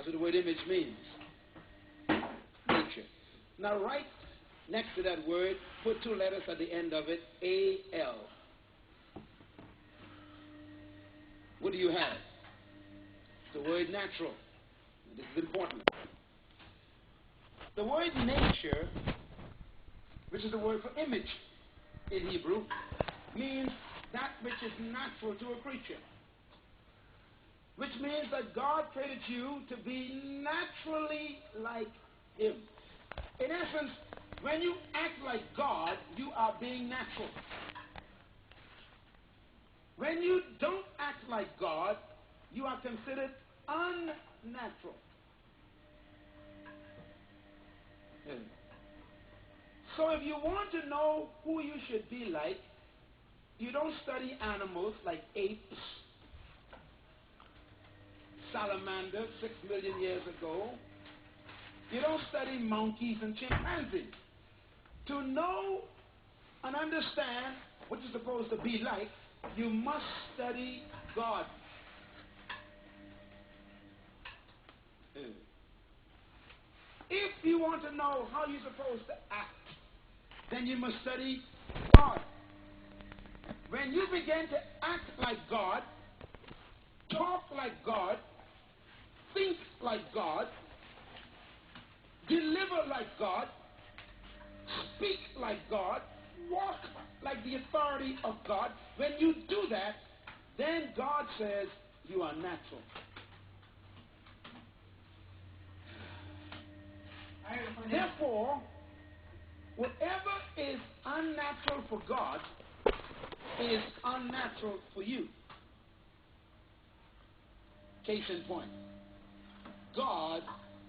That's what the word image means. Nature. Now right next to that word, put two letters at the end of it, A-L. What do you have? The word natural. This is important. The word nature, which is the word for image in Hebrew, means that which is natural to a creature. Which means that God created you to be naturally like Him. In essence, when you act like God, you are being natural. When you don't act like God, you are considered unnatural. So if you want to know who you should be like, you don't study animals like apes, salamanders 6 million years ago. You don't study monkeys and chimpanzees. To know and understand what you're supposed to be like, you must study God. If you want to know how you're supposed to act, then you must study God. When you begin to act like God, talk like God, think like God, deliver like God, speak like God, walk like the authority of God, when you do that, then God says you are natural. Therefore, whatever is unnatural for God is unnatural for you. Case in point, God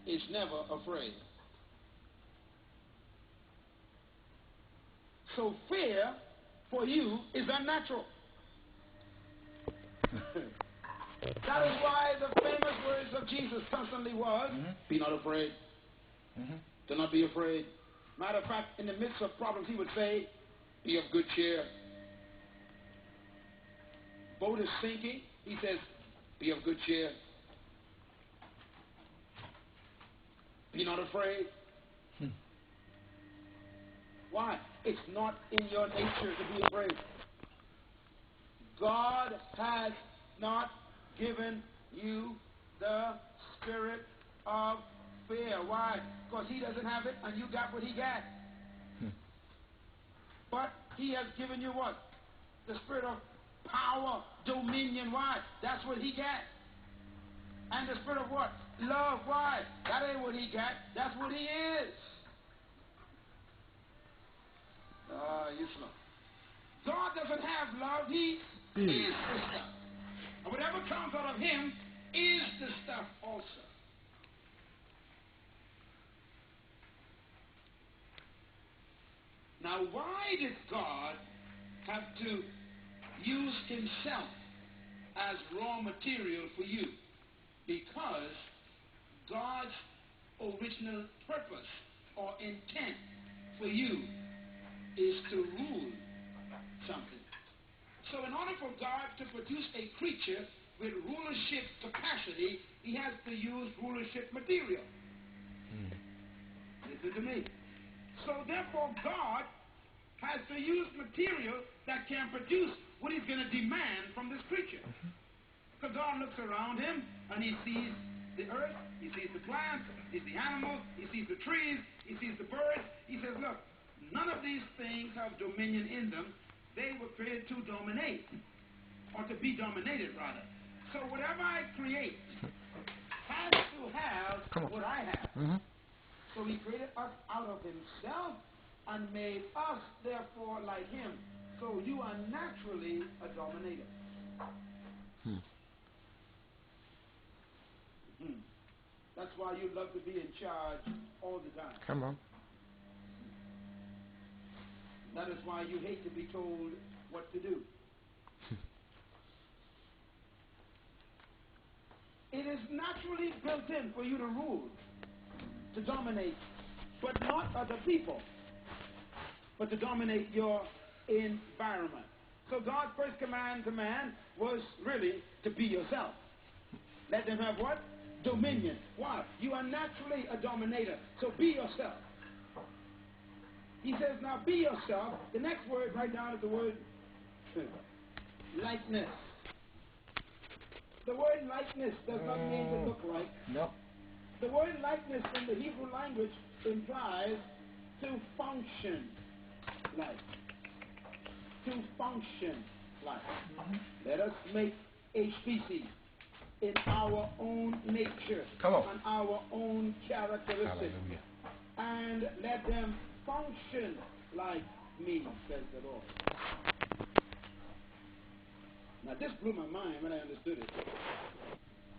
is never afraid. So fear for you is unnatural. That is why the famous words of Jesus constantly was, be not afraid. Do not be afraid. Matter of fact, in the midst of problems, he would say, be of good cheer. Boat is sinking. He says, be of good cheer. Be not afraid. Why? It's not in your nature to be afraid. God has not given you the spirit of fear. Why? Because He doesn't have it and you got what He got. But He has given you what? The spirit of power, dominion. Why? That's what He got. And the spirit of what? Love. Why? That ain't what He got. That's what He is. You slow. God doesn't have love. He is the stuff. And whatever comes out of Him is the stuff also. Now, why did God have to use Himself as raw material for you? Because God's original purpose or intent for you is to rule something. So in order for God to produce a creature with rulership capacity, He has to use rulership material. Listen to me. So therefore God has to use material that can produce what He's going to demand from this creature. So God looks around Him and He sees the earth, He sees the plants, He sees the animals, He sees the trees, He sees the birds. He says, look, none of these things have dominion in them. They were created to dominate, or to be dominated, rather. So whatever I create has to have what I have. So He created us out of Himself and made us, therefore, like Him. So you are naturally a dominator. That's why you love to be in charge all the time. Come on. That is why you hate to be told what to do. It is naturally built in for you to rule, to dominate, but not other people, but to dominate your environment. So God's first command to man was really to be yourself. Let them have what? dominion. Why? You are naturally a dominator. So be yourself. He says, now be yourself. The next word right down is the word likeness. The word likeness does not mean to look like. No. The word likeness in the Hebrew language implies to function like. To function like. Let us make a species in our own nature, Come on. and our own characteristics, Hallelujah. and let them function like me, says the Lord. Now this blew my mind when I understood it.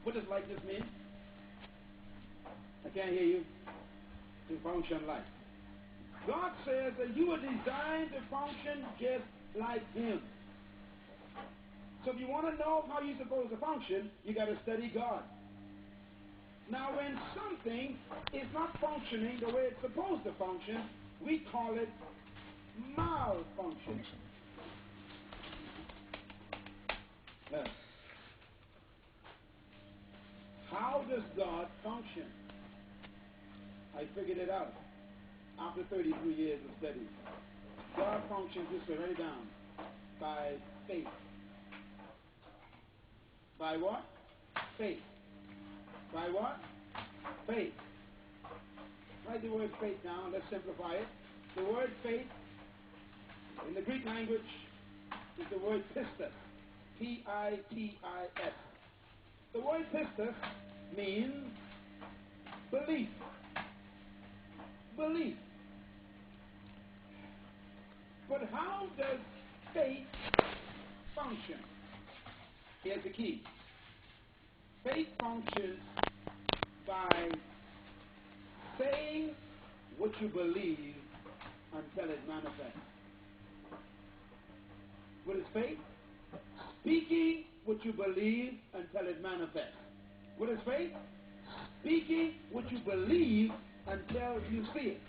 What does likeness mean? I can't hear you. To function like. God says that you were designed to function just like Him. So if you want to know how you're supposed to function, you got to study God. Now when something is not functioning the way it's supposed to function, we call it malfunction. How does God function? I figured it out after 33 years of study. God functions this way, write it down, by faith. By what? Faith. By what? Faith. Write the word faith down. Let's simplify it. The word faith in the Greek language is the word pistis. P-I-T-I-S. The word pistis means belief. Belief. But how does faith function? Here's the key. Faith functions by saying what you believe until it manifests. What is faith? Speaking what you believe until it manifests. What is faith? Speaking what you believe until you see it.